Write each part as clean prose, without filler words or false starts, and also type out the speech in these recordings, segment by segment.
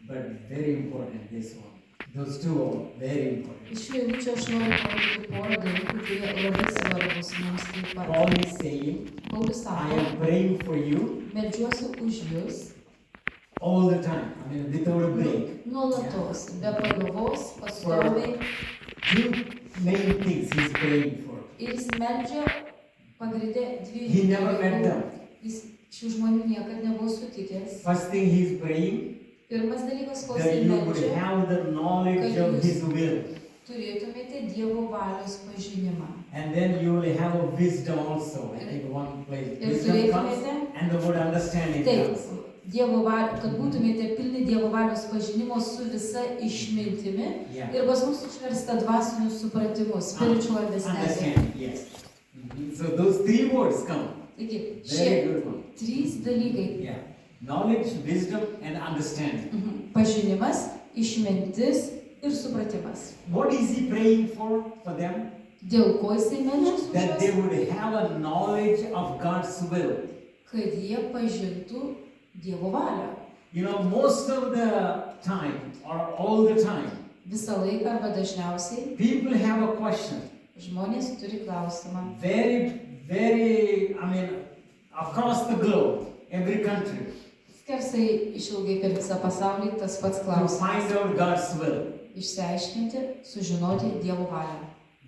but very important this one. Those two are very important. Iš šių eilučių aš noriu parodyti porą dalykų, kurie labai svarbus mums taip pat. Paul is saying, Paulius I sako, am praying for you meldžiuosi už jūs all the time. I mean, without a break. nuolatos, be paliovos, pastoviai. Two main things he's praying for. Ir jis meldžia pagrindė He dviejų never met them. Jis šių žmonių niekad nebuvo sutikęs. First thing he's praying, Pirmas dalykas, ko that jis you would meldžia, have the knowledge of his will. turėtumėte Dievo valios pažinimą. And then you will have a wisdom also. I think one place. Ir Wisdom comes turėtumėte, and the word understanding taip, comes. Dievo valios, kad būtumėte pilni Dievo valios pažinimo su visa išmintimi. Yeah. Ir pas mus išversta dvasiniu supratimu, spiritual understanding. Understanding, yes. So those three words come. Taigi, Very šie good one. trys dalykai. Yeah. Knowledge, wisdom, and understanding. Pažinimas, išmintis ir supratimas. What is he praying for them? Dėl ko jisai meldžiasi už That they juos? would have a knowledge of God's will. Kad jie pažintų Dievo valią. You know, most of the time, or all the time, Visą laiką arba dažniausiai people have a question. žmonės turi klausimą. Very, I mean, across the globe, every country, Skersai išilgai per visą pasaulį tas pats to klausimas. find out God's will. Išsiaiškinti, sužinoti Dievo valią.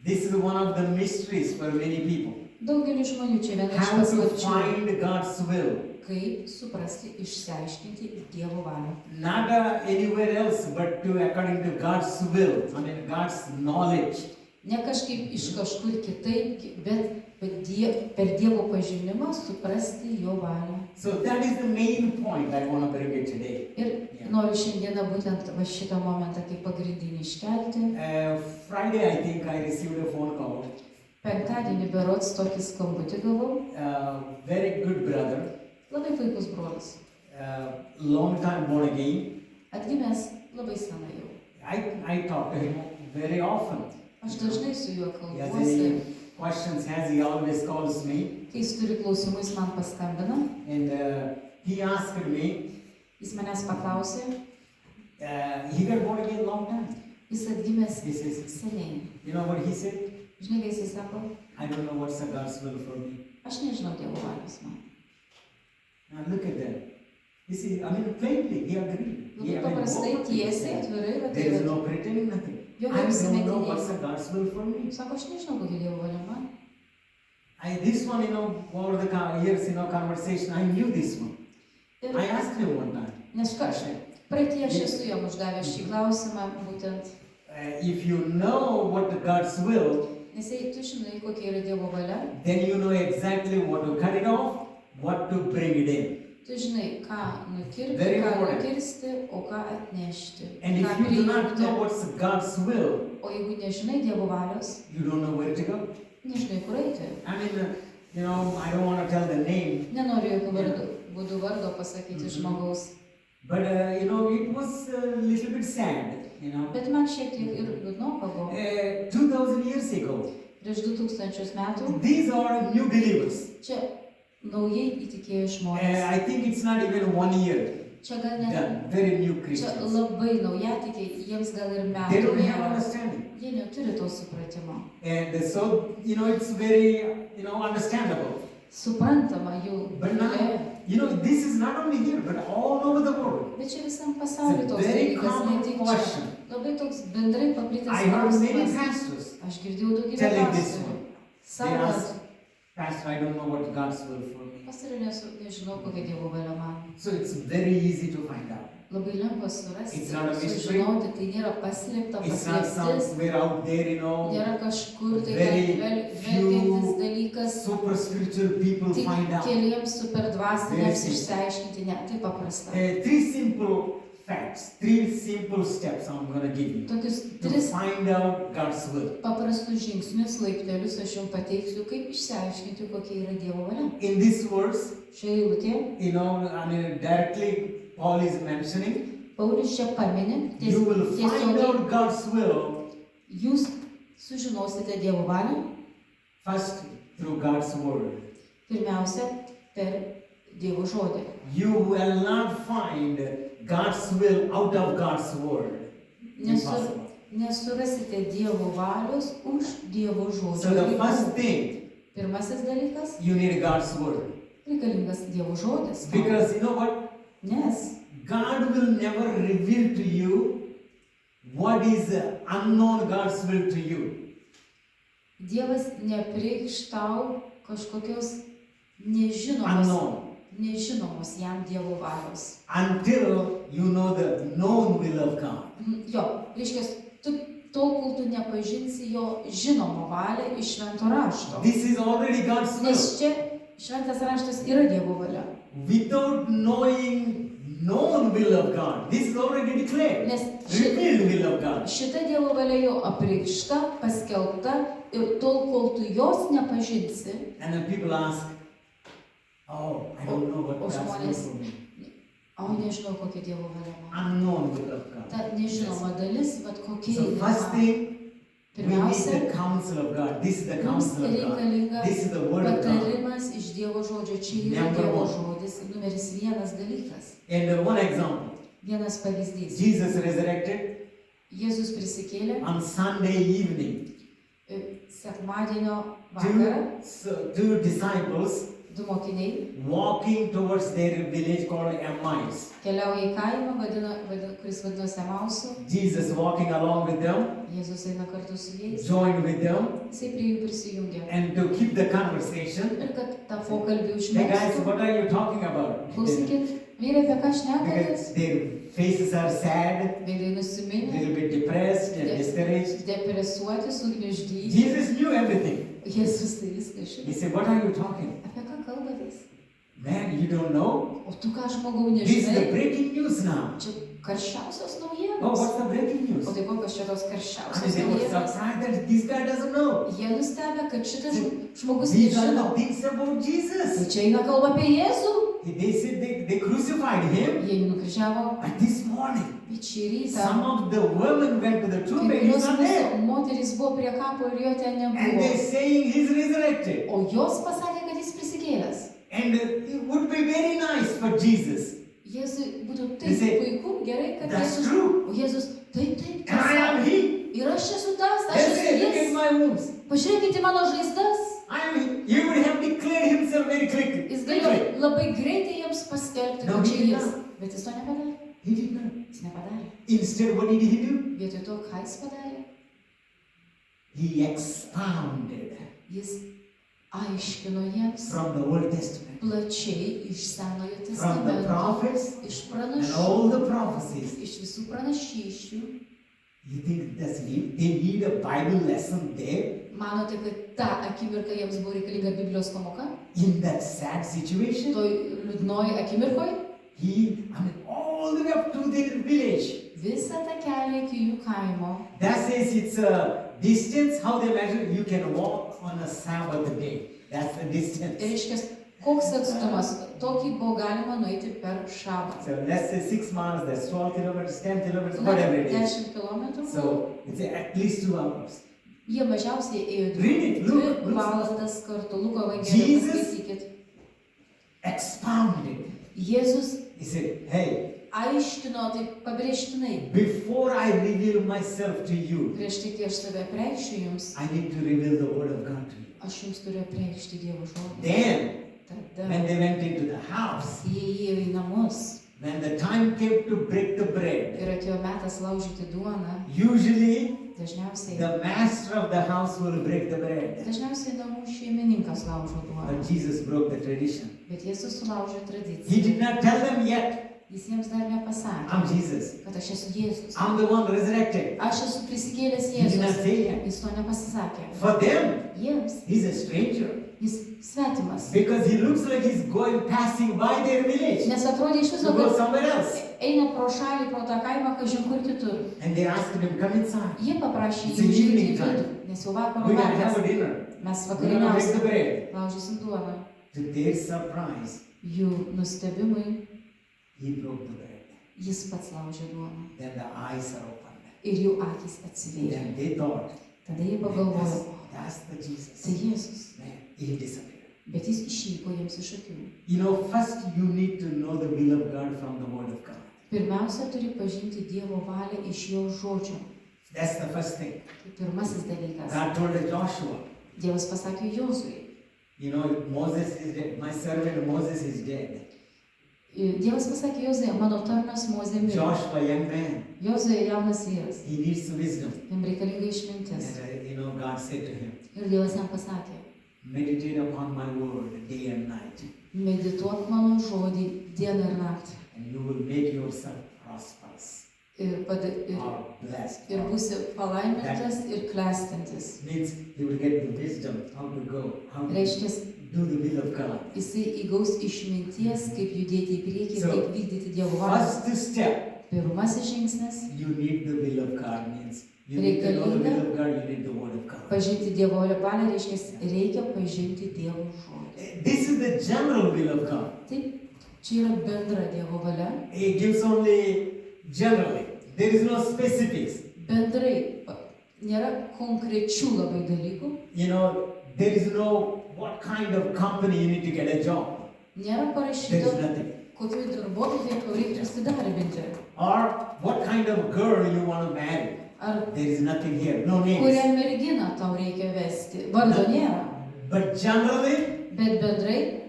This is one of the mysteries for many people. Daugeliu žmonių čia viena iš How to paslapčių. find God's will. Kaip suprasti, išsiaiškinti Dievo valią. Not anywhere else, but according to God's will. I mean, God's knowledge. Ne kažkaip iš kažkur kitaip, bet per Dievo pažinimą suprasti Jo valią. So that is the main point I want to bring it today. Ir noriu šiandieną būtent va šitą momentą kaip pagrindinį iškelti. Friday, I think I received a phone call. Penktadienį berods tokį skambutį gavau. Very good brother, Labai puikus brolis. long time born again. Atgimęs labai senai jau. I talk to him very often. Aš dažnai su juo He has kalbuosi. any questions, he always calls me. Kai jis turi klausimų, jis man paskambina. And he asked me, Jis manęs paklausė. he got born again long time. Jis atgimęs He says, seniai. you know what he said? Žinai, kai jis sako, I don't know what's the God's will for me. aš nežinau Dievo valios man. Now look at that. You see, I mean, plainly, he agreed. Labai paprastai, tiesiai, atvirai, va There is tai. no pretending nothing. I Jokio don't know what's the apsimetinėjimo. God's will for me. Sako, aš nežinau, kokia Dievo valia man. This one, over the years, conversation, I knew this one. Ir, I asked him one time. nes ką aš, praeitie aš esu jam uždavęs šį klausimą, būtent, If you know what the God's will, nes jei tu žinai, kokia yra Dievo valia, then you know exactly what to cut it off, what to bring it in. tu žinai, ką nukirpti, Very ką important. nukirsti, o ką atnešti, And ką if you do not priimti. know what's God's will, O jeigu nežinai Dievo valios, you don't know where to go. nežinai, kur eiti. I mean, I don't want to tell the name, Nenoriu jokių būdų vardo pasakyti žmogaus, but it was a little bit sad, bet man šiek tiek ir liūdnoka buvo. 2000 years ago, Prieš 2000 metų these are new believers. čia naujai įtikėjo žmonės. I think it's not even 1 year. Čia gal net, They're very new čia Christians. labai naujatikiai, jiems gal ir They metų don't have nėra. understanding. Jie neturi to supratimo. And so, it's very, understandable. Suprantama jų But now, būklė. this is not only here, but all over the world. Bet čia visam pasauliu It's a toks very dalykas, ne common tik čia. question. Labai toks bendrai paplitęs I heard many klausimas. pastors Aš girdėjau daugybę telling this pastorių. one. They Sakant, ask, Pastor, I don't know what God's will for me. pastorių nežinau, kokia Dievo valia man. So it's very easy to find out. Labai lengva surasti, It's not a mystery. sužinoti, tai nėra paslėpta It's not paslėptis, somewhere out there, nėra kažkur tai very velkiantis few dalykas, super spiritual people tik find out. keliems super dvasiniams Very išsiaiškinti, ne, tai paprasta. Three simple facts, 3 simple steps I'm going to give you Tokius to 3 find out God's will. paprastus žingsnius, laiptelius aš jums pateiksiu, kaip išsiaiškinti, kokia yra Dievo valia. In this verse, Šioje eilutėje directly Paul is mentioning, Paulius čia pamini, you will find tiesiogiai out God's will jūs sužinosite Dievo valią, first through God's word. pirmiausia per Dievo žodį. You will not find God's will out of God's word. Impossible. Nesurasite Dievo valios už Dievo žodžio. So the first thing, Pirmasis dalykas you need God's word. - reikalingas Dievo žodis. Because you know what? Nes God will never reveal to you what is unknown God's will to you. Dievas nepreikš tau kažkokios nežinomos, Unknown. nežinomos jam Dievo valios. Until you know the known will of God. Jo, reiškia, tol, kol tu nepažinsi jo žinomo valią iš švento rašto. This is already God's will. Nes čia šventas raštas yra Dievo valia. Without knowing known will of God, this is already declared. Nes Revealed will of God. šita Dievo valia jau apreikšta, paskelbta ir tol, kol tu jos nepažinsi, And then people ask, oh, I don't know what O God's will žmonės- for me. o nežinau, kokia Dievo valia man. Unknown will of God. Ta nežinoma dalis, bet kokia So ji first yra. thing, we need Pirmiausia, the counsel of God. This is the mums counsel of God. reikalinga This is the word of God. patarimas iš Dievo žodžio. Čia yra Number Dievo one. žodis. Numeris vienas dalykas. And one example, Vienas pavyzdys. Jesus resurrected Jėzus prisikėlė on Sunday evening. sekmadienio vakarą. Two disciples Du mokiniai walking towards their village called Emmaus. keliauja į kaimą, kuris vadinosi Emausu. Jesus walking along with them, Jėzus eina kartu su jais. joined with them, Jisai prie jų prisijungia. and to keep the conversation. Ir kad tą pokalbį Hey guys, užmėgstų. what are you talking about? Klausykit, vyrai, apie ką šnekatės? Because their faces are sad, Veidai a nusiminę, little bit depressed and discouraged. depresuoti, sugniuždyti. Jesus knew everything. Jėzus tai viską He žino. said, what are you talking? Apie ką kalbatės? Man, you don't know? O tu ką, žmogau, This is the nežinai? breaking news now. Čia karščiausios Oh, naujienos. what's the breaking news? O tai kokios čia tos I mean, karščiausios they were naujienos? surprised that this guy doesn't know. Jie nustebė, kad šitas žmogus These are nežino. the things about Tai Jesus. čia eina kalba apie Jėzų. They said they crucified him, Jie jį nukryžiavo. but this morning, Bet šį rytą some of the women went to the tomb kai and he's kurios not there. moterys buvo prie kapo ir jo ten And nebuvo. they're saying he's resurrected. O jos pasakė, kad jis prisikėlės. And it would be very nice for Jesus. Jėzui būtų Jisai- taip puiku, gerai, kad That's Jėzus. true. O Jėzus, taip, And I am tiesa. he. Ir aš esu tas, aš That's esu it. Look at jis. my wounds. Pažiūrėkite mano žaizdas. I am he. He would have declared himself very quickly. Jis galėjo labai greitai jiems paskelbti, No, kad he čia did jis. not. Bet jis to nepadarė. He did not. Jis nepadarė. Instead, what did he do? Vietoj to, ką jis padarė, He expounded jis aiškino jiems from the Old Testament, plačiai iš Senojo from the testamento, prophets iš and pranašų, all the prophecies. iš visų pranašysčių. You think they need a Bible lesson there Manote, kad tą akimirką jiems buvo reikalinga Biblijos pamoka? in that sad situation? Toj liūdnoj akimirkoj? All the way up to their village. Visą tą kelią iki jų kaimo. That says it's a distance. How they measure? You can walk on a Sabbath day. That's the distance. Ir reiškia, koks atstumas, tokį buvo galima nueiti per šabą. So let's say 6 miles. That's 12 kilometers, 10 kilometers, Na, whatever it is. 10 km. So it's at least 2 hours. Jie mažiausiai ėjo Read it, look, 2 look. valandas kartu. Luko evangeliją Jesus- paskaitykit. Expounded. Jėzus He said, hey, aiškino taip pabrėžtinai. before I reveal myself to you, Prieš tai, kai aš save preikšiu jums, I need to reveal the word of God to you. aš jums turiu preikšti Dievo žodį. Then, Tada, when they went into the house, jie įėjo į namus when the time came to break the bread, ir atėjo metas laužyti duoną, usually dažniausiai the master of the house will break the bread. namų šeimininkas laužo duoną. But Jesus broke the tradition. Bet Jėzus sulaužė He tradiciją. did not tell them yet, Jis jiems dar nepasakė, I'm Jesus. kad aš esu Jėzus. I'm the one resurrected. Aš esu prisikėlęs He did not Jėzus. say yet. Jis to nepasisakė. For them, Jiems he's a stranger. jis svetimas. Because he looks like he's passing by their village Nes atrodė iš to viso, go kad somewhere else. eina pro šalį, pro tą kaimą, kažin kur kitur. And they asked him, come inside. Jie paprašė It's jį an užeiti evening į time. vidų, nes jau vakaro We're going to have a metas. dinner. Mes We're going to break the vakarieniausim, bread. laužysim duoną. To their surprise, Jų nustebimui he broke the bread. jis pats laužė duoną. Then the eyes are opened. Ir jų akys atsivėrė. Then they thought, Tada jie that's, pagalvojo, that's the tai Jesus. Jėzus. Man, he disappeared. Bet jis išvyko jiems iš akių. You know, first you need to know the will of God from the Word of God. Pirmiausia, turi pažinti Dievo valią iš jo žodžio. That's the first thing. Tai pirmasis dalykas. God told Joshua, Dievas pasakė Jozui. you know, Moses is dead. My servant Moses is dead. Dievas pasakė Jozui, mano tarnas Mozė mirė. Joshua, young man, Jozui jaunas vyras. he needs wisdom. Jam reikalinga išmintis. And, you know, God said to him, Ir Dievas jam pasakė, meditate upon my word day and night, medituok mano žodį dieną ir naktį. and you will make yourself prosperous Ir or blessed. būsi palaimintas ir klestintis. Means he will get the wisdom how to go, how to Reiškia, do the will of God. jisai įgaus išminties, kaip judėti į priekį, So, kaip vykdyti Dievo valią. First step, Pirmasis žingsnis you need the will of God. Means you need to know the will of God, you need the word of - God. pažinti Dievo valią, reiškia, reikia pažinti Dievo žodį. This is the general will of God. Taip, čia yra bendra Dievo valia. It gives only generally. There is no specifics. Bendrai, nėra konkrečių labai dalykų, You know, there is no what kind of company you need to get a job. nėra There parašyta, is nothing. kokių darbuotojų tau reikia įsidarbinti. Or what kind of girl you want to marry. Ar There is nothing here. No names. kurią merginą tau reikia vesti. Vardo nėra, But generally, bet bendrai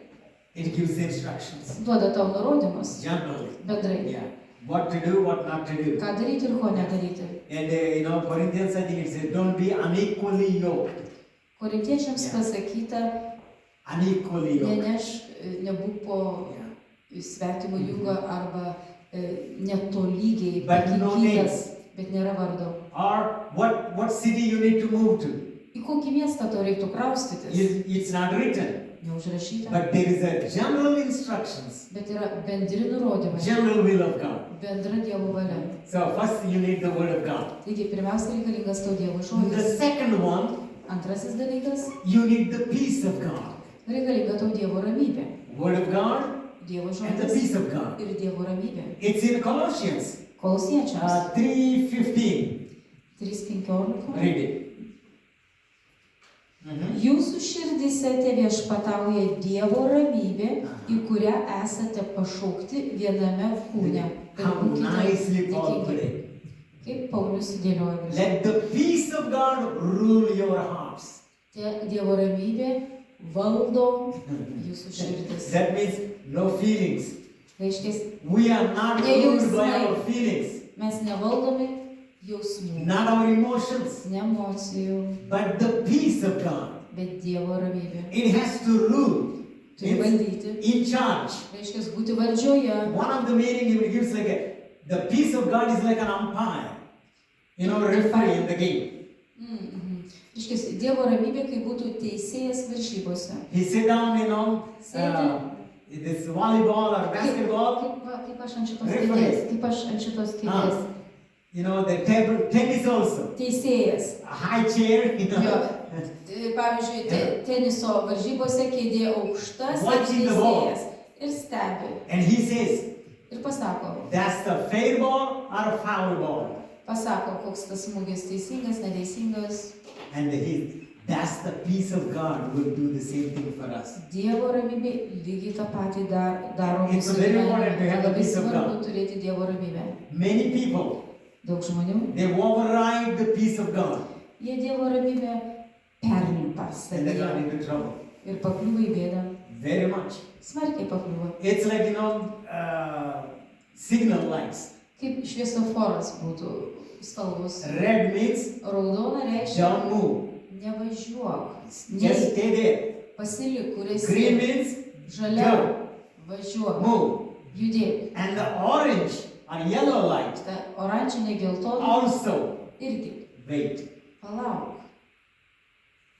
it gives instructions. duoda tau nurodymus. Generally. Bendrai. Yeah. What to do, what not to do. Ką daryti ir ko nedaryti. And you know, Corinthians, I think it says, don't be unequally yoked. Korintiečiams Yeah. pasakyta, Unequally yoked. nebūk po Yeah. svetimų jungo arba netolygiai But no pakinkytas, names. bet nėra vardo. Or what city you need to move to. Į kokį miestą tau reiktų kraustytis? It's not written. Neužrašyta. But there is a general instructions, Bet yra bendri nurodymai. general will of God. Bendra Dievo valia. So first you need the word of God. Taigi pirmiausia reikalingas tau Dievo The žodis. second one, Antrasis dalykas you need the peace of God. - reikalinga tau Dievo ramybė. Word of God Dievo and the žodis peace of God. ir Dievo ramybė. It's in Colossians Kolosiečiams 3:15. 3:15. Read it. Jūsų širdise teviešpatauja Dievo ramybė, į kurią esate pašaukti viename kūne. Ir How būkite nicely Paul dėkingi. put it. Kaip Paulius sudėlioja. Let the peace of God rule your hearts. Dievo ramybė valdo jūsų širdis. That means no feelings. Reiškia, We are not Ne ruled by jausmai. our feelings, mes nevaldomi jausmų, not our emotions, ne emocijų, but the peace of God. bet Dievo ramybė. It has to rule. Turi It's valdyti. in charge. Reiškia, būti valdžioje. One of the meaning it gives the peace of God is like an umpire, you know, referee in the game. Reiškia, Dievo ramybė, kai būtų teisėjas varžybose. He sit down, you know, Sėdi. this volleyball or basketball, Kaip aš ant šitos Referee. kėdės. Kaip aš ant šitos kėdės. you know, the table tennis also, Teisėjas. a high chair, you Jo. know. Pavyzdžiui, teniso varžybose kėdė aukštas ir Watching the ball. teisėjas. Ir stebi. And he says, Ir pasako. that's the fair ball or a foul ball. Pasako, koks tas smūgis teisingas, neteisingas. And that's the peace of God will do the same thing for us. Dievo ramybė lygiai tą patį daro It's mūsų very gyvenime. important to have the Labai peace of svarbu God. turėti Dievo ramybę. Many people, Daug žmonių, they override the peace of God jie Dievo ramybę perlimpa and they got savyje into trouble. ir pakliūva į bėdą. Very much. Smarkiai pakliūva. It's like, you know, signal lights. Kaip šviesoforas būtų spalvos. Red means Raudona reiškia don't move. nevažiuok. Just stay there. Pasilik, kur esi. Green means Žalia. Važiuok. move. Judėk. And the orange or yellow light Ta oranžinė geltona also irgi. wait. Palauk.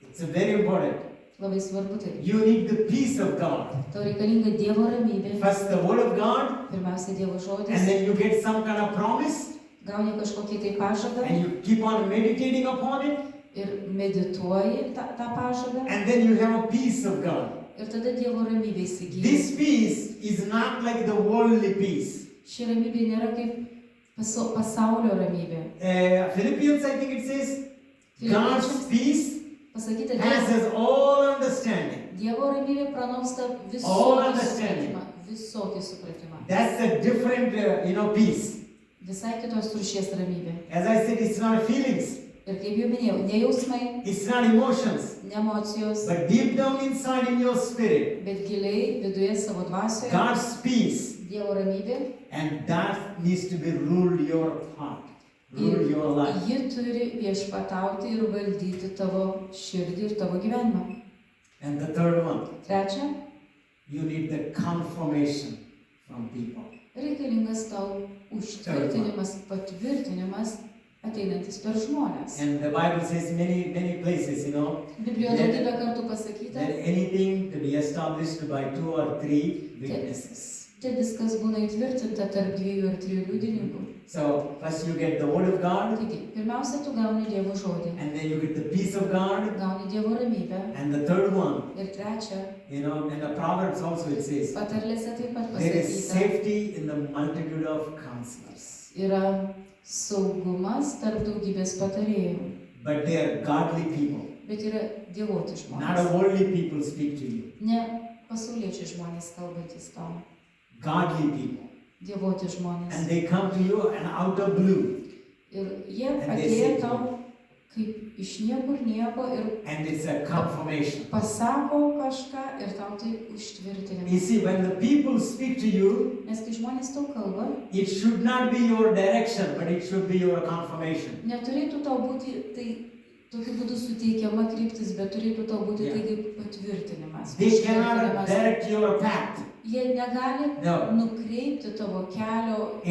It's very important. Labai svarbu tai. You need the peace of God. Tau reikalinga Dievo ramybė. First the word of God, Pirmiausia Dievo and žodis. then you get some kind of promise, Gauni kažkokį tai pažadą and you keep on meditating upon it, ir medituoji tą pažadą. and then you have a peace of God. Ir tada Dievo ramybė įsigyja. This peace is not like the worldly peace. Ši ramybė nėra kaip pasaulio ramybė. Philippians, I think it says, God's Filipiečiams peace pasakyta, passes all understanding. Dievo ramybė pranoksta visų All understanding. visokį supratimą. That's a different, peace. Visai kitos rūšies ramybė. As I said, it's not feelings, Ir kaip jau minėjau, ne jausmai, it's not emotions, ne emocijos, but deep down inside in your spirit, bet giliai viduje savo dvasioje God's peace, Dievo ramybė. and that needs to be rule your heart, rule your life. Ji turi viešpatauti ir valdyti tavo širdį ir tavo gyvenimą. And the third one, Trečia, you need the confirmation from people. reikalingas tau užtvirtinimas, patvirtinimas ateinantis per žmonės. And the Bible says many places, Biblijoje daugybę kartų pasakyta, that anything to be established by 2 or 3 witnesses. tai viskas būna įtvirtinta tarp 2 ar 3 liudininkų. So first you get the word of God, Taigi, pirmiausia, tu gauni Dievo žodį, and then you get the peace of God, gauni Dievo ramybę. and the third one, Ir trečia, and the Proverbs also it says, patarlėse taip pat there is pasakyta, safety in the multitude of counselors, yra saugumas tarp daugybės patarėjų, but they are godly people. bet yra dievoti Not žmonės. a worldly people speak to you, Ne pasauliečiai žmonės kalbantis tau, godly people. dievoti žmonės. And they come to you and out of blue, Ir jie And they atėjo say- tau kaip iš niekur nieko ir and it's a confirmation. pasako kažką ir tau tai You užtvirtinimas. see, when the people speak to you, Nes kai žmonės tau kalba, it should not be your direction, but it should be your confirmation. neturėtų tau būti tai tokiu būdu suteikiama kryptis, bet turėtų tau būti Yeah. tai kaip patvirtinimas. They cannot Užtvirtinimas. direct your path. Jie negali No. nukreipti tavo kelio,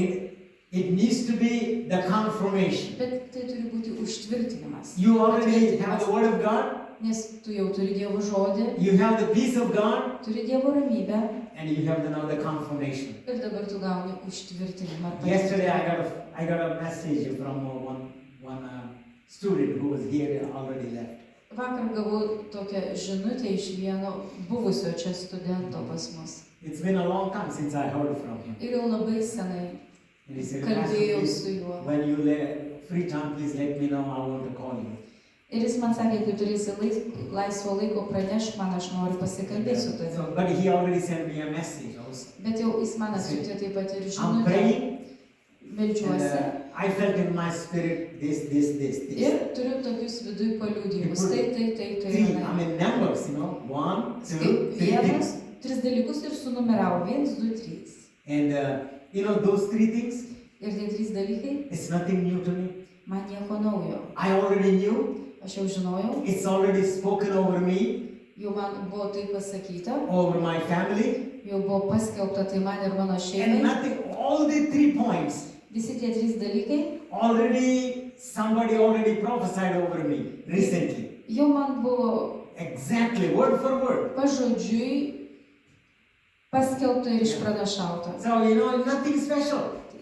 It needs to be the confirmation. bet tai turi būti užtvirtinimas. You already have the word of God, Nes tu jau turi Dievo žodį, you have the peace of God, turi Dievo ramybę and you have now the confirmation. ir dabar tu gauni užtvirtinimą. ar Yesterday patvirtinimą. I got a message from one student who was here already left. Vakar gavau tokią žinutę iš vieno buvusio čia studento pas mus. It's been a long time since I heard from him. Ir jau labai senai And he said, "Pastor, kalbėjau please, su juo. when you free time, please let me know. I want to call you." Ir jis man sakė, kai turėsi laisvo laiko, pranešk man, aš noriu pasikalbėti su tavimi. So, but he already sent me a message also. Bet jau jis man atsiuntė taip pat ir I'm žinutę. praying, Meldžiuosi. and I felt in my spirit this. Ir turiu tokius viduj paliudijimus. Tai. Three, yra. I mean numbers, 1, 2, 3 Vienas, things. 3 dalykus ir sunumeravo. 1, 2, 3. And those 3 things, Ir tie 3 dalykai it's nothing new to me. man nieko naujo. I already knew. Aš jau žinojau, It's already spoken over me, jau man buvo tai pasakyta, over my family, jau buvo paskelbta tai man ir mano and šeimai. nothing. All the 3 points. Visi tie 3 dalykai Somebody already prophesied over me recently. jau man buvo Exactly, word for word. pažodžiui paskelbta ir išpranašauta. So, nothing special.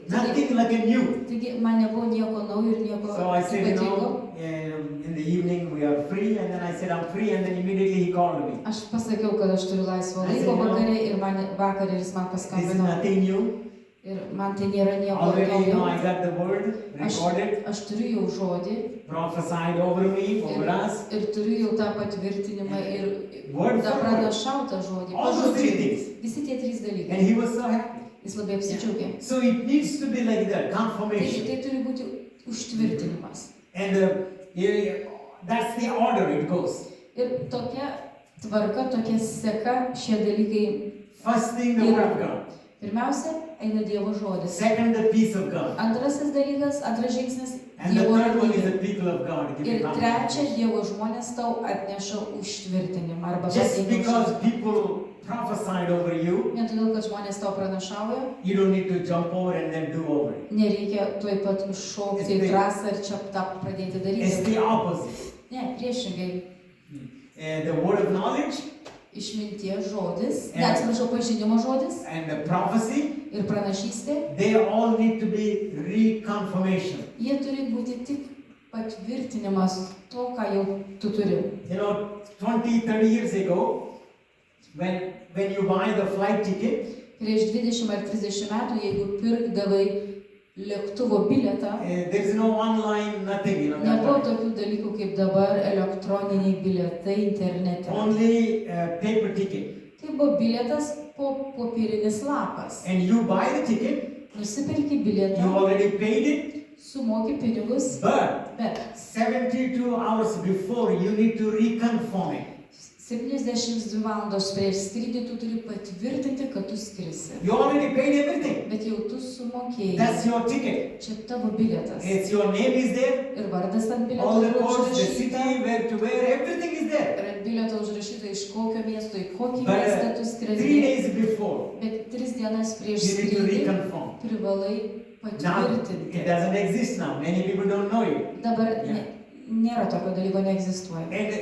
Nothing like a new. Taigi man nebuvo nieko naujo ir nieko So I said, ypatingo. in the evening we are free, and then I said, I'm free, and then immediately he called me. Aš pasakiau, kad aš turiu laisvo I laiko said, vakarė ir vakar jis man This is paskambino. nothing new. Ir man tai nėra nieko Already, naujo. I got the word recorded, Aš turiu jau žodį prophesied over me, over us. ir turiu jau tą patvirtinimą ir Word tą for word. pranašautą žodį. All those 3 Pažodžiui. things. Visi tie 3 dalykai. And he was so happy. Jis labai apsidžiaugė. So it needs to be like that, Taigi confirmation. tai turi būti užtvirtinimas. And that's the order it goes. Ir tokia tvarka, tokia seka šie dalykai. First thing, the word of God. Pirmiausia, eina Dievo žodis. Second, the peace of God. Antrasis dalykas, antras žingsnis And the Dievo third one is ramybė. the people of God. Give Ir me trečia, confirmation. Dievo žmonės tau atneša užtvirtinimą arba Just pateikia because užtvirtinimą. people prophesied over you, Ne todėl, kad žmonės tau pranašauja, you don't need to jump over and then do over it. nereikia tuoj pat šokti į trasą ir čia tą pradėti It's daryti. the opposite. Ne, priešingai. The word of knowledge Išminties žodis, And- ne, atsiprašau, pažinimo žodis and the prophecy, ir pranašystė, they all need to be reconfirmation. jie turi būti tik patvirtinimas to, ką jau tu turi. 20, 30 years ago, when you buy the flight ticket, Prieš 20 ar 30 metų, jeigu pirkdavai lėktuvo bilietą, there is no online, nothing, that nebuvo time. tokių dalykų kaip dabar elektroniniai bilietai internete. Only paper ticket. Tai buvo bilietas popierinis lapas. and you buy the ticket, Nusipirki you bilietą, already paid it, sumoki pinigus, but bet 72 hours before you need to reconfirm it. 72 valandos prieš skrydį tu turi patvirtinti, kad tu skrisi. You already paid everything. Bet jau tu sumokėjai. That's your ticket. Čia tavo bilietas. It's your name is there, Ir vardas ant bilieto all the yra codes, the city, užrašyta. where to where, everything is there. Ir ant bilieto užrašyta iš kokio miesto, į kokį But miestą tu 3 skrendi. days before, Bet 3 dienas prieš you need to skrydį reconfirm. privalai Now, it patvirtinti. doesn't exist now. Many people don't know it. Dabar Yeah. nėra tokio dalyko, neegzistuoja. And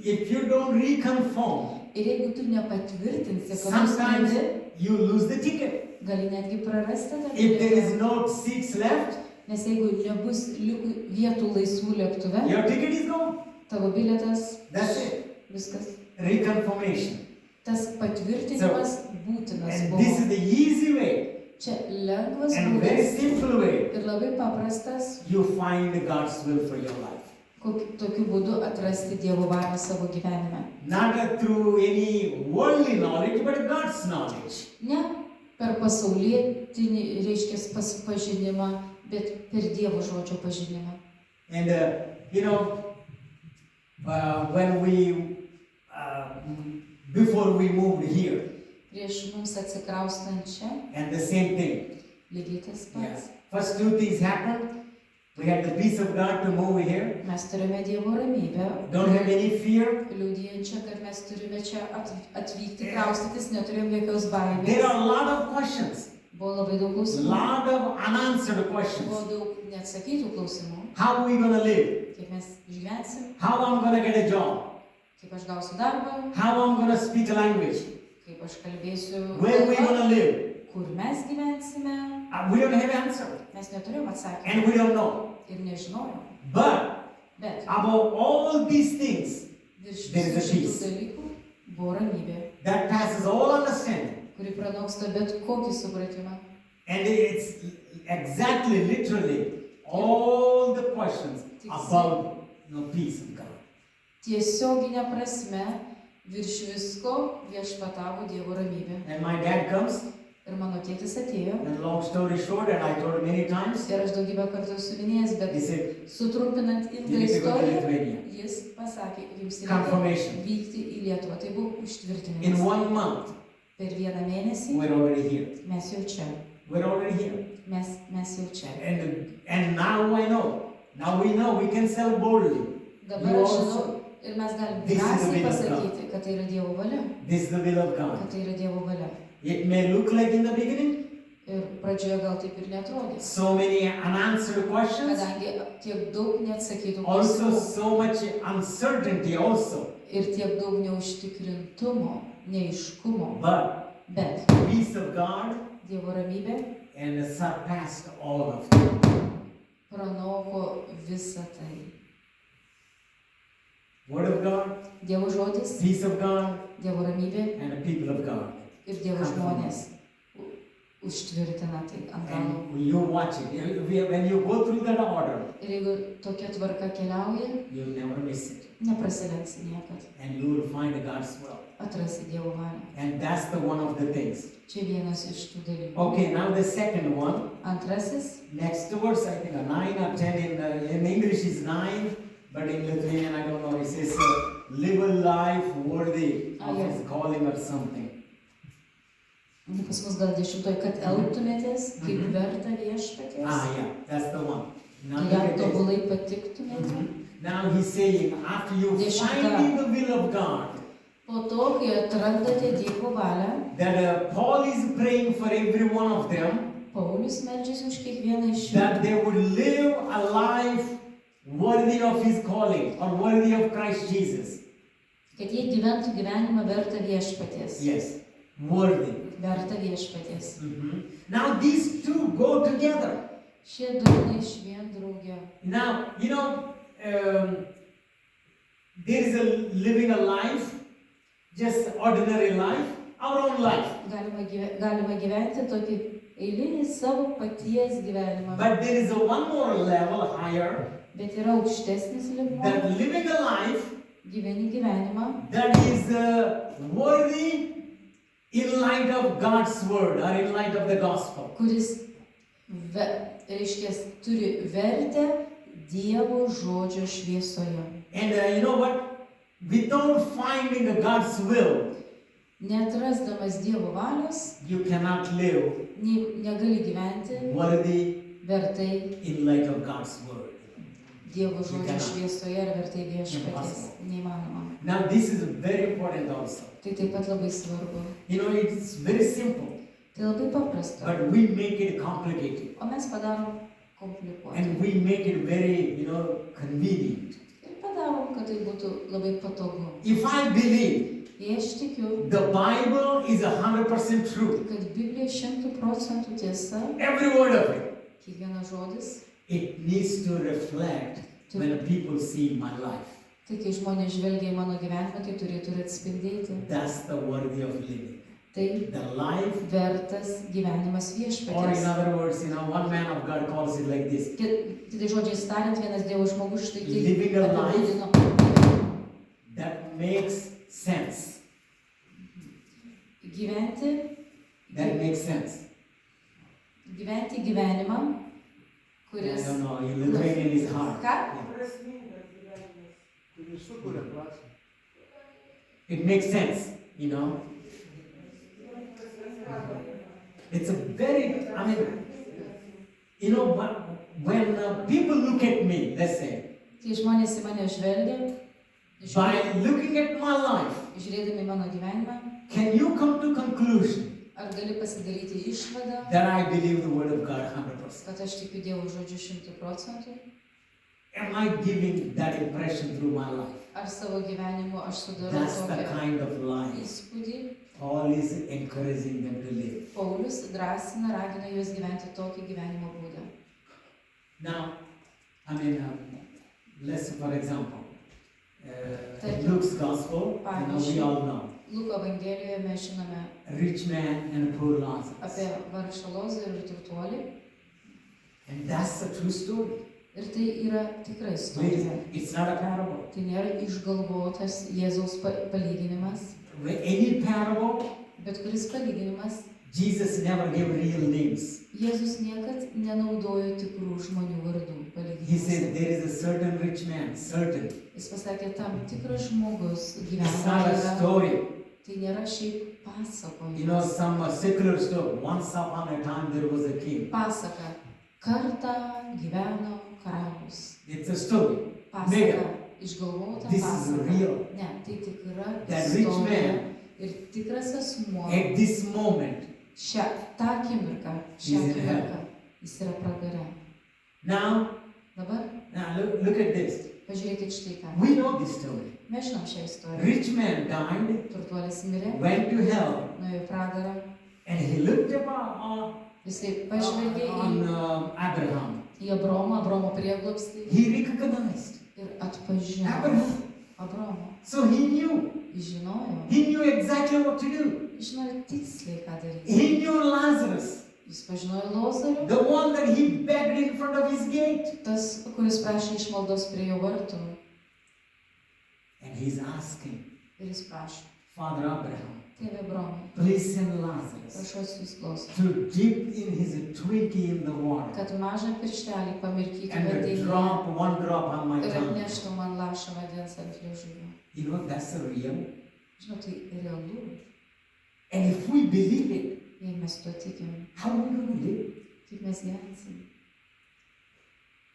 if you don't reconfirm, Ir jeigu tu nepatvirtinsi, kad tu sometimes skrendi, you lose the ticket. gali netgi prarasti tą If there is bilietą. no seats left, Nes jeigu nebus vietų laisvų lėktuve, your ticket is gone. tavo bilietas, That's it. viskas. Reconfirmation. Tas patvirtinimas būtinas And this is buvo. the easy way Čia lengvas and very būdas simple way ir labai paprastas, you find God's will for your life. tokiu būdu atrasti Dievo valią savo gyvenime. Not through any worldly knowledge, but God's knowledge. Ne per pasaulietinį, reiškia, pažinimą, bet per Dievo žodžio pažinimą. And when before we moved here, Prieš mums atsikraustant čia, and the same thing. lygiai tas pats. First 2 things happened. We had the peace of God to move here. Mes turime Dievo ramybę, Don't have any fear. liudijančią, kad mes turime čia atvykti, kraustytis, neturėjom jokios baimės. There are a lot of questions. Buvo labai daug klausimų. Lot of unanswered Buvo questions. daug neatsakytų klausimų. How are we gonna live? Kaip mes išgyvensim, How I'm gonna get a job? kaip aš gausiu darbą, How I'm gonna speak a language? kaip aš kalbėsiu, Where we kalbą, gonna live? kur mes gyvensime. We don't have answer, Mes neturėjom atsakymą and we don't know. ir nežinojom. But Bet above all these things, virš there is visų a šitų peace dalykų buvo ramybė, that passes all understanding, kuri pranoksta bet kokį supratimą. and it's exactly, literally, all the questions about peace of God. Tiesioginė prasme virš visko viešpatavo Dievo ramybė. And my dad comes, Ir mano tėtis atėjo. and long story short, and I told him many times, Ir aš daugybę kartų esu minėjęs, bet he said, sutrumpinant ilgą you need to go to istoriją, Lithuania. jis pasakė, jums reikia Confirmation. vykti į Lietuvą. Tai buvo In užtvirtinimas. 1 month, Per vieną mėnesį we're already here. mes jau čia. We're already here. Mes jau čia. And now I know. Now we know we can sell boldly. Dabar You aš žinau also- ir mes galim This is the drąsiai will of pasakyti, kad tai yra Dievo valia. This is the will of God. Kad tai yra Dievo valia. It may look like in the beginning, Ir pradžioje gal taip ir netrodys. so many unanswered questions, Kadangi tiek daug neatsakytų also klausimų so much uncertainty also. ir tiek daug neužtikrintumo, neiškumo. But Bet peace of God Dievo ramybė and surpassed all of them. pranoko visą tai. Word of God, Dievo žodis, peace of God, Dievo ramybė and the people of God. ir Dievo žmonės užtvirtina tai ant galo. And you watch it. When you go through that order, Ir jeigu tokia tvarka keliauja, you'll never miss it. neprasilenksi niekad. And you will find God's will. Atrasi Dievo valią. And that's the one of the things. Čia vienas iš tų dalykų. Okay, now the second one. Antrasis, Next verse, I think a 9 or 10 in English is 9, but in Lithuanian I don't know. It says, "Live a life worthy of yeah. His calling" or something. pas mus gal 10, kad elgtumėtės kaip verta viešpaties, Yeah, that's the one. Now look jam at this. tobulai patiktumėte. Now he's saying, after you Dešimta. finding the will of God, Po to, kai atrandate Dievo valią, that Paul is praying for every one of them, Paulius meldžiasi už kiekvieną iš jų, that they would live a life worthy of his calling or worthy of Christ Jesus. kad jie gyventų gyvenimą vertą viešpaties. Yes, worthy. Vertą viešpaties. Now these two go together. Šie du iš vien drauge. Now, there is a living a life, just ordinary life, our own life. Galima gyventi tokį eilinį savo paties gyvenimą. But there is a one more level higher, Bet yra aukštesnis lygmuo. that living a life Gyveni gyvenimą, that is worthy in light of God's word or in light of the gospel. kuris reiškia, turi vertę Dievo žodžio šviesoje. And you know what? Without finding God's will, Neatrasdamas Dievo valios, you cannot live negali gyventi worthy vertai in light of God's word. Dievo žodžio šviesoje ir vertai viešpaties. Neįmanoma. Now this is very important also. Tai taip pat labai svarbu. You know, it's very simple, Tai labai paprasta. but we make it complicated. O mes padarom komplikuotą. And we make it very, convenient. Ir padarom, kad tai būtų labai patogu. If I believe Jei aš tikiu, the Bible is 100% true, kad Biblija 100% tiesa, every word of it, kiekvienas žodis, it needs to reflect when people see my life. tai kai žmonės žvelgia į mano gyvenimą, tai turėtų ir atspindėti. That's the worthy of living. Tai The life, vertas gyvenimas or in viešpaties. other words, one man of God calls it like this. Kitai žodžiais tariant, vienas Dievo žmogus štai taip Living a life apibūdino. that makes sense. Gyventi gyvenimą, I kuris... don't know, in Lithuanian is hard. Ką? Yeah. Kuris sukuria prasmę. It makes sense, It's a very, when people look at me, let's say, Kai žmonės į mane žvelgia, by looking at my life, žiūrėdami mano gyvenimą, can you come to conclusion ar gali pasidaryti išvadą, that I believe the word of God 100%? kad aš tikiu Dievo žodžiu 100%? Am I giving that impression through my life? Ar savo gyvenimu aš sudarau That's the tokią kind of life įspūdį? Paul is encouraging them to live. Paulius drąsina, ragina juos gyventi tokį gyvenimo būdą. Now, let's for example, Luke's gospel, we all know, Luko Evangelijoje mes žinome rich man and poor Lazarus. apie vargšą Lozorių ir turtuolį. And that's a true story. Ir tai yra tikra istorija. It's not a parable. Tai nėra išgalvotas Jėzaus palyginimas, Any parable, bet kuris palyginimas, Jesus never gave real names. Jėzus niekad nenaudojo tikrų žmonių vardų He said palyginimuose. there is a certain rich man, certain. Jis pasakė, tam tikras žmogus It's gyvenime not a yra. story. Tai nėra šiaip pasakojimas. Some secular story. Once upon a time there was a king. Pasaka. Kartą gyveno karalius. It's a story. Pasaka. Išgalvota This is pasaka. real. Ne, tai tikra That rich istorija. man, Ir tikras asmuo. at this moment, Tą akimirką, šią He's in hell. akimirką, jis yra pragare. now Dabar look at this. pažiūrėkit štai ką. We know this story. Mes žinom šią istoriją. Rich man died, Turtuolis mirė, went to hell, nuėjo į pragarą, and he looked on jisai pažvelgė Abraham. į Abromo prieglobstį He recognized ir atpažino Abraham. Abromo. So he knew. Jis žinojo, He knew exactly what to do. jis žinojo tiksliai, ką daryti. He knew Lazarus, Jis pažinojo Lozorių, the one that he begged in front of his gate. tas, kuris prašė išmaldos prie jo vartų. And he's asking, Ir jis prašo, Father Abraham, tėve Abromai, please send Lazarus prašau jūs klausyti, to dip in his Twinkie in the water kad mažą pirštelį pamirkytų and vandenyje drop one drop on my ir tongue. atneštų man lašą vandens ant liežuvio. That's a real. Žinau, tai realu. And if we believe it, Jei mes tuo tikim, how are we going to live? kaip mes gyvensim?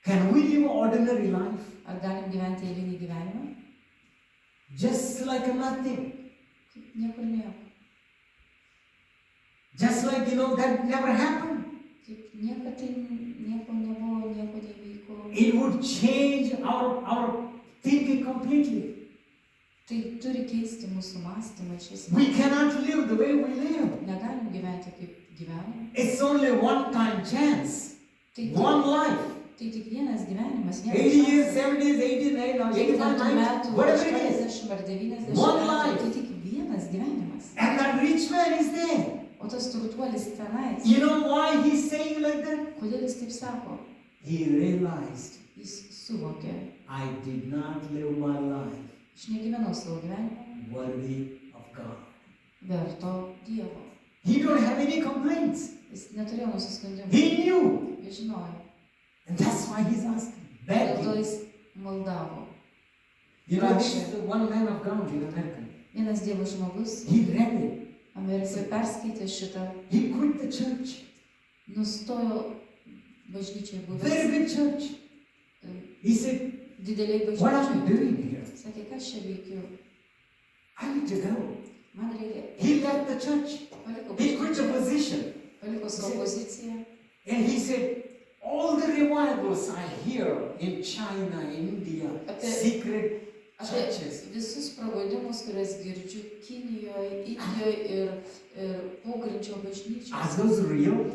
Can we live an ordinary life? Ar galim gyventi eilinį gyvenimą? Just like a nothing. Kaip niekur nieko. Just like, that never happened. Kaip niekad tai nieko nebuvo, nieko nevyko. It would change our thinking completely. Tai turi keisti mūsų mąstymą iš We esmės. cannot live the way we live. Negalim gyventi kaip gyvenam. It's only one-time chance. Tai One life. Tai tik vienas gyvenimas, 80 years, vienas 70 years, 89, or 85, 90, metų, whatever it is. 80 ar 90 One metų, life. tai tik vienas gyvenimas. And that rich man is there. O tas turtuolis tenais, You know why he's saying like that? kodėl jis taip sako? He realized, Jis suvokė, I did not live my life aš negyvenau savo gyvenimą worthy of God. verto Dievo. He don't have any complaints. Jis neturėjo nusiskundimų. He knew. Jis žinojo. And that's why he's asking, Dėl to begging. jis maldavo. You know, this is the one man of God in America. Vienas Dievo žmogus He read it. Amerikoje perskaitė šitą, He quit the church. nustojo bažnyčiai Very buvęs big church. He said, dideliai what am I bažnyčiai. doing here? Sakė, kas čia veikiu? I need to go. Man reikia. He left the church. Paliko He quit the bažnyčią, position. paliko savo poziciją. And he said, all the revivals I hear in China, India, secret Apie churches. visus prabudimus, kurias girdžiu Kinijoje, Indijoje ir pogrindžio Are bažnyčiose. those real?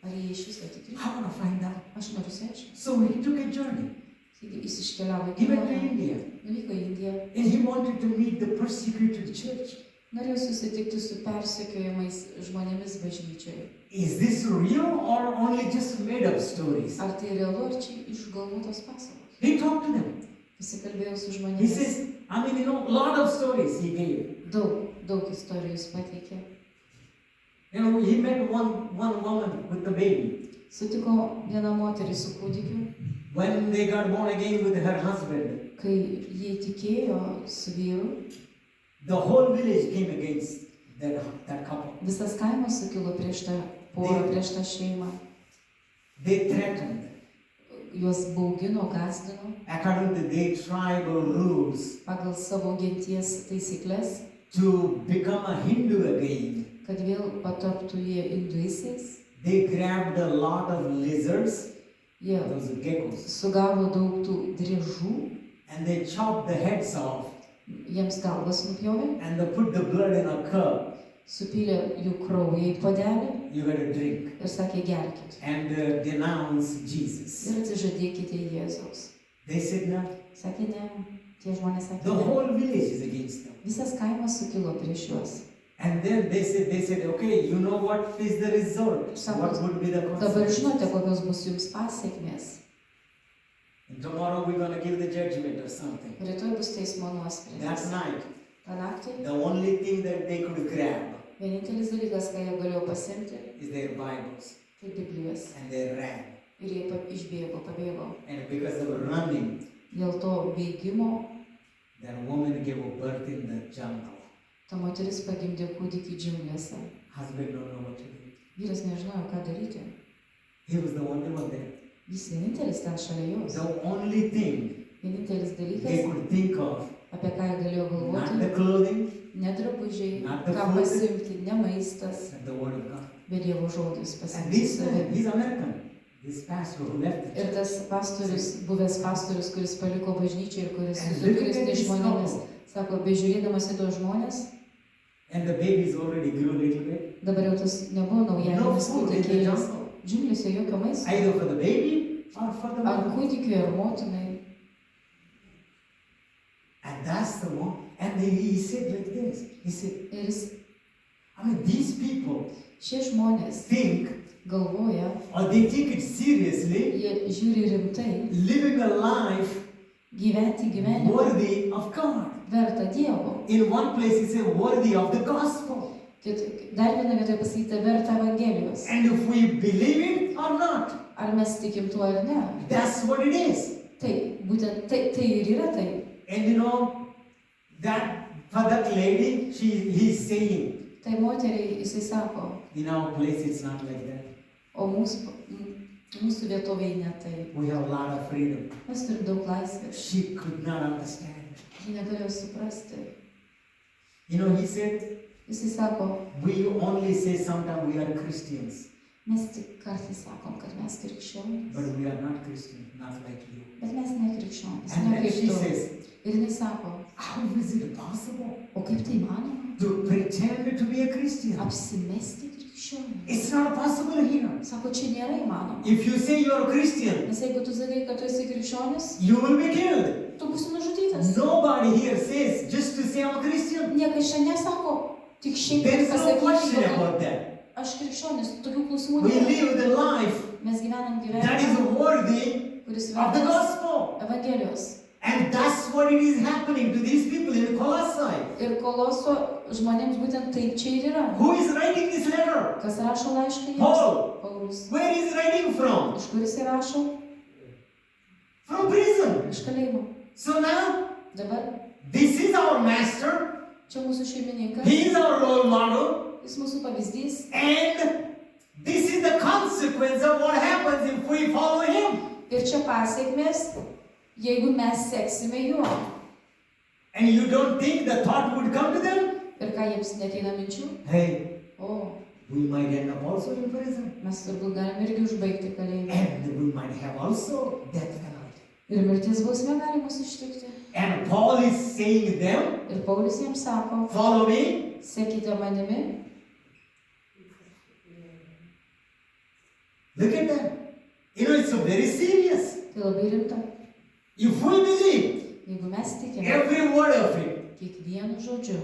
Ar jie iš viso tikri? I want to find out. Aš noriu išsiaiškinti. So he took a journey. Taigi jis iškeliavo į He went to kelionę, India. nuvyko į Indiją, And he wanted to meet the persecuted church. norėjo susitikti su persekiojimais žmonėmis bažnyčioje. Is this real or only just made up stories? Ar tai realu, ar čia išgalvotos pasakos? He talked to them. Pasikalbėjau su He žmonėmis. says, a lot of stories he gave. Daug istorijų jis pateikė. He met one woman with the baby. Sutiko vieną moterį su kūdikiu, When they got born again with her husband, kai jie tikėjo su vyru, the whole village came against that couple. visas kaimas sukilo prieš tą porą, prieš tą šeimą. They threatened, Juos baugino, gąsdino according to their tribal rules, pagal savo genties taisyklės, to become a Hindu again. kad vėl pataptų jie induisais. They grabbed a lot of lizards, Jie those geckos, sugavo daug tų driežų, and they chopped the heads off, jiems galvas nupjovė, and they put the blood in a cup. supylė jų kraują į puodelį You gotta drink ir sakė gerkit. and denounce Jesus. Ir atsižadėkite Jėzaus. They said no. Sakė ne, tie žmonės sakė The ne. whole village is against them. Visas kaimas sukilo prieš juos. And then they said, okay, you know what is the result? What would be the Dabar žinote, consequences? kokios bus jums pasiekmės. And tomorrow we're gonna give the judgment or something. Rytoj bus teismo That nuosprendis. night, Ta naktį the only thing that they could grab vienintelis dalykas, ką jie galėjo pasimti, is their Bibles, tai Biblijas. and they ran. Ir jie išbėgo, pabėgo. And because they were running, Dėl to bėgimo that woman gave birth in the jungle. ta moteris pagimdė kūdikį džiunglėse. Husband don't know what to do. Vyras nežinojo, ką daryti. He was the only one there. Jis vienintelis ten šalia jos. The only thing Vienintelis they dalykas, could think of, apie ką jie galėjo not the galvoti, clothing, ne drabužiai, Not the ką food. pasimti, ne maistas, but the word of God. bet Dievo žodis And pasimti this man, savimi. he's American. This pastor who left the Ir church. tas pastorius, buvęs pastorius, kuris paliko bažnyčią ir kuris And su look at turistais this žmonėmis, couple. sako, bežiūrėdamas į tos žmonės, And the babies already grew a little bit. dabar jau tas nebuvo No naujagimis food in the kūdikėlis. jungle. Džiunglėse jokio maisto. Either for the baby or for the Ar mother. kūdikiui, ar motinai. And that's the one. And then he said like this. He said, Ir jis, these people šie žmonės think, galvoja, or they take it seriously, jie žiūri rimtai, living a life gyventi gyvenimą worthy of God. vertą Dievo. In one place he said, worthy of the gospel. Dar vieną vietoje pasakyta vertą Evangelijos. And if we believe it or not, Ar mes tikim tuo ar ne? that's what it is. Tai, būtent tai ir yra tai. And that for that lady, he's saying, Tai moteriai jisai sako, in our place it's not like that. o mūsų vietovėje ne tai. We have a lot of freedom. Mes turim daug laisvės. She could not understand. Ji negalėjo suprasti. He said, Jisai sako, we only say sometimes we are Christians, mes tik kartais sakom, kad mes krikščionys, but we are not Christians, not like you. bet mes ne krikščionys, And ne then kaip she tu. says, Ir jinai sako, how is it possible o kaip tai manoma? to pretend to be a Christian? Apsimesti krikščionį. It's not possible here. Sako, čia nėra įmanoma. If you say you are a Christian, Nes jeigu tu sakai, kad tu esi krikščionis, you will be killed. tu būsi nužudytas. Nobody here says just to say I'm a Christian. Niekas čia nesako, tik šiaip There is no question pasakyti, about that. aš krikščionis, tokių klausimų We nėra. live the life Mes gyvenam that is gyvenimą, worthy kuris of the vertas gospel. Evangelijos. And And that's what it is happening to these people in Colossae. Ir Koloso žmonėms būtent taip čia ir yra. Who is writing this letter? Kas rašo laišką jiems? Paul. Paulius. Where is writing from? Iš kur jis rašo? From prison. Iš kalėjimo. So now, Dabar this is our master. čia mūsų šeimininkas. He is our role model. Jis mūsų pavyzdys. And this is the consequence of what happens if we follow him. Ir čia pasiekmės, jeigu mes seksime juo. And you don't think the thought would come to them? Ir ką jiems neteina minčių? Hey, O, we might end up also in prison. mes turbūt galime irgi užbaigti kalėjimą. And we might have also death penalty. Ir mirties bausmė gali mus ištikti. And Paul is saying them, Ir Paulius jiems sako, follow me. sekite manimi. Look at that. You know, it's so very serious. Tai labai rimta. If we believe Jeigu mes tikime every word of it, kiekvienu žodžiu,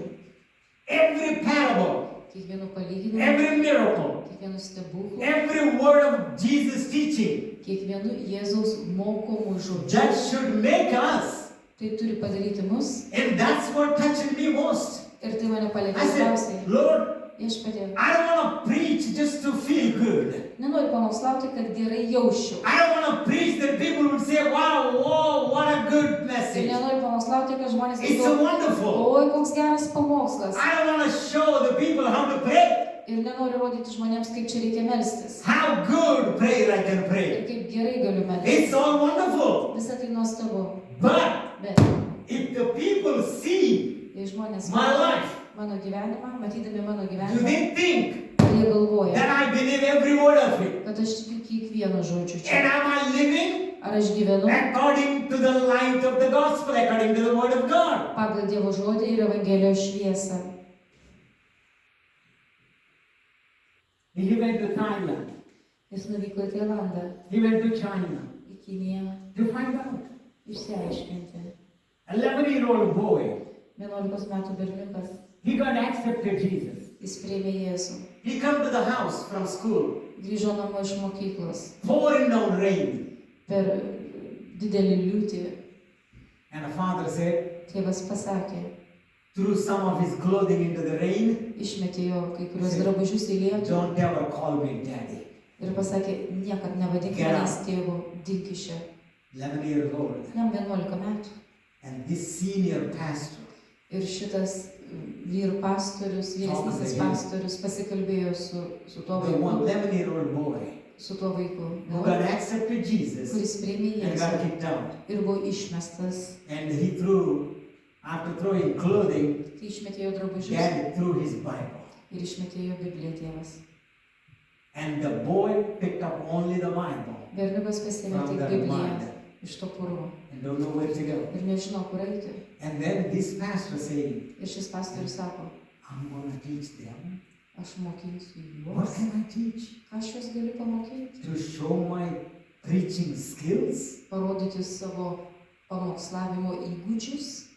every parable, kiekvienu palyginimu, every miracle, kiekvienu stebuklu, every word of Jesus' teaching, kiekvienu Jėzaus mokomu žodžiu, that should make us. tai turi padaryti mus. And that's what touched me most. Ir tai mane palietė I said, labiausiai. Lord, Viešpatie, I don't want to preach just to feel good. nenoriu pamokslauti, kad gerai jausčiau. I don't want to preach that people would say, wow, whoa, what a good Ir message. nenoriu pamokslauti, kad žmonės It's so galvotų, wonderful. oi, koks geras pamokslas. I don't want to show the people how to pray, Ir nenoriu rodyti žmonėms, kaip čia reikia melstis. how good prayer I can Ir pray. kaip gerai galiu melstis. It's all wonderful. Visą tai nuostabu. But Bet if the people see jei žmonės my mato life, mano gyvenimą, matydami mano do gyvenimą, they think ar jie galvoja, that I believe every word of it? kad aš tikiu kiekvienu žodžiu And čia. am I living Ar aš gyvenu according to the light of the gospel, according to the word of God? pagal Dievo žodį ir Evangelijos šviesą. He went to Thailand. Jis nuvyko į Tailandą, He went to China į Kiniją, to find out. išsiaiškinti. 11-year-old boy, 11 metų berniukas, he got accepted Jesus. jis priėmė Jėzų. He come to the house from school, Grįžo namo iš mokyklos pouring down rain. per didelį liūtį. And the father said, Tėvas pasakė, threw some of his clothing into the rain, išmetė jo kai kurios drabužius į lietų don't ever call me daddy. ir pasakė, niekad nevadink Get manęs tėvu, dink iš čia. 11 years old. Jam 11 metų. And this senior pastor, Ir šitas vyrų pastorius, vyresnysis pastorius pasikalbėjo su tuo the vaiku, 11-year-old boy, su tuo vaiku, who got accepted Jesus kuris priėmė and got Jėzų kicked out. ir buvo išmestas. And he threw, after throwing clothing, Tai išmetė jo drabužius dad threw his Bible. ir išmetė jo Bibliją tėvas. And the boy picked up only the Bible Berniukas pasiėmė from tik that Bibliją mud iš to purvo and don't know where to go. ir nežino, kur eiti. And then this pastor saying, Ir šis pastorius sako, I'm going to teach them. aš mokysiu What juos. can I teach? Ką aš juos galiu pamokyti? To show my preaching skills? Parodyti savo pamokslavimo įgūdžius.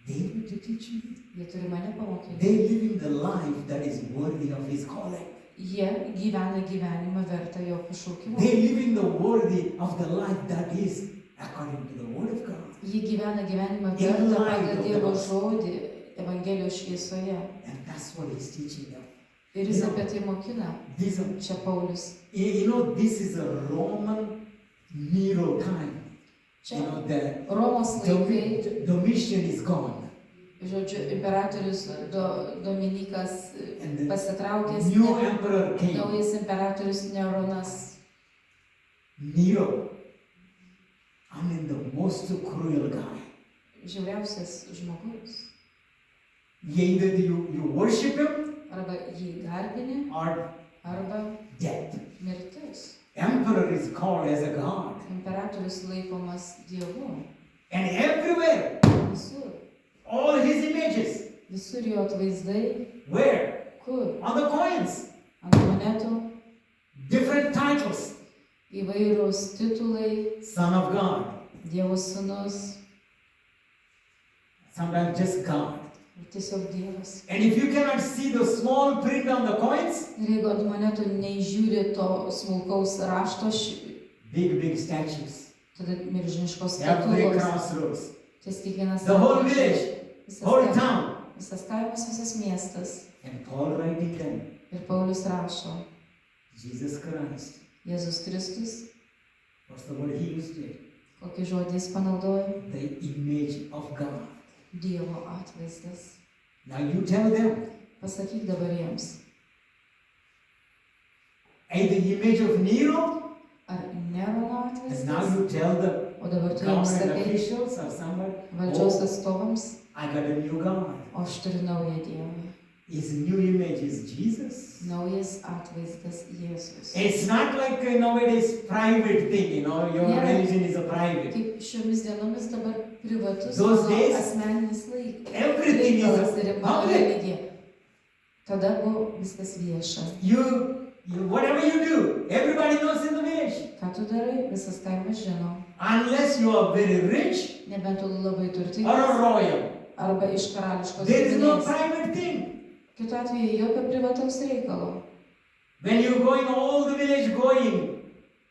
They need to teach me. Jie turi mane pamokyti. They're living the life that is worthy of his calling. Jie gyvena gyvenimą vertą jo pašaukimo. They're living the worthy of the life that is according to the word of God. Jie gyvena gyvenimą In vertą light pagal of the Dievo gospel. žodį Evangelijos šviesoje. And that's what he's teaching them. Ir jis apie tai mokina. This, Čia Paulius. you know, this is a Roman Nero time. You Čia know, the Romos laikai, Domitian is gone. žodžiu, imperatorius Dominikas And the pasitraukęs, new emperor came, naujas imperatorius Neronas. Nero. I mean, the most cruel guy. Žiauriausias žmogus. Either you worship him Arba jį garbini, or arba death. mirtis. Emperor is called as a god. Imperatorius laikomas Dievu. And everywhere, Visur. all his images. Visur jo atvaizdai. Where? Kur? On the coins. Ant monetų. Different titles. Įvairūs titulai. Son of God. Dievo sūnus. Sometimes just God. Ir tiesiog Dievas. And if you cannot see the small print on the coins, Ir jeigu ant monetų neižiūri to smulkaus rašto, big statues. tada milžiniškos Every statulos. crossroads. Ties kiekvienas the whole kaimas, village, visas whole kaimas, town. visas kaimas, visas miestas. And Paul writing them, Ir Paulius rašo, Jesus Christ. Jėzus Kristus, What's the word he used there? kokį žodį jis panaudojo? The image of God. Dievo atvaizdas. Now you tell them, Pasakyk dabar jiems, the image of Nero, ar Nerono and now atvaizdas? you tell the O dabar tu jiems government sakai officials or somebody, valdžios oh, atstovams, I got a new God. o aš turiu naują Dievą. His new image is Jesus. Naujas atvaizdas Jėzus. It's not like nowadays private thing, your Yeah. religion is a private. Kaip šiomis dienomis dabar privatus Those mano days, asmeninis laikas. Everything Reikalas is ir mano public. religija. Tada buvo viskas vieša. Whatever you do, everybody knows in the village. Ką tu darai, visas kaimas žino. Unless you are very rich Nebent tu labai or turtingas a royal. arba iš karališkos There is no giminės. private thing. Kitu atveju jokio privataus reikalo. When you're going, all the village going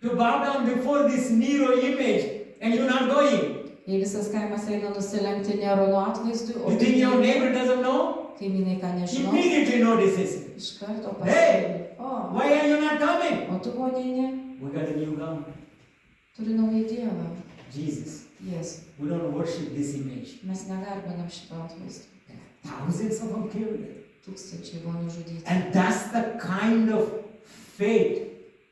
to bow down before this Nero image, and you're not going. Jei visas kaimas eina nusilenkti Nerono atvaizdui, o You think your neighbor doesn't know? kaimynai ką nežino, Immediately notices. iš karto Hey! pastebi. O, Why are you not coming? o tu ko neini? We got a new God. Turi naują Dievą. Jesus. Jėzų. We don't worship this image. Mes negarbinam šito atvaizdo. Thousands of them killed it. Tūkstančiai buvo nužudyti. And that's the kind of fate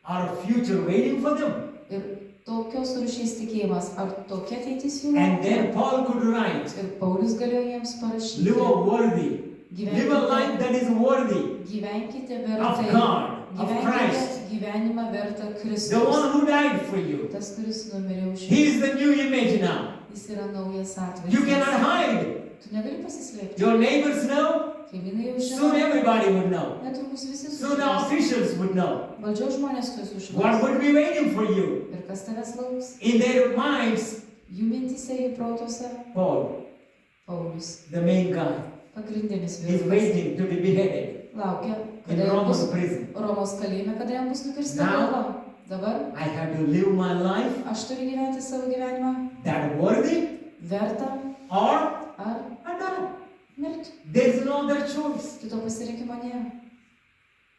or future waiting for them. Ir tokios rūšies tikėjimas, ar tokia ateitis jų And laukia? then Paul could write, Ir Paulius galėjo jiems parašyti. live a worthy, live a life that is worthy Gyvenkite of vertai. God, of Christ, Gyvenkite gyvenimą vertą the Kristus. one who died for you. Tas, kuris numirė už He jį. is the new image now. Jis yra naujas You cannot atvaizdas. hide. Tu negali pasislėpti. Your neighbors know, Kaimynai jau soon žino. everybody would know. Netrukus visi Soon the sužinos. officials would know. Valdžios žmonės tu sužinos. What would be waiting for you? Ir kas tavęs lauks? In their minds, Jų mintise, jų protose. Paul, Paulius. the main guy, Pagrindinis is vyras. waiting to be beheaded Laukia, in kada jam bus Roman prison. Romos kalėjime, kada jam bus nukirsta Now- galva. Dabar I have to live my life aš turiu gyventi savo gyvenimą that worthy vertą or ar die. mirti. There's no other choice. Kito pasirinkimo nėra.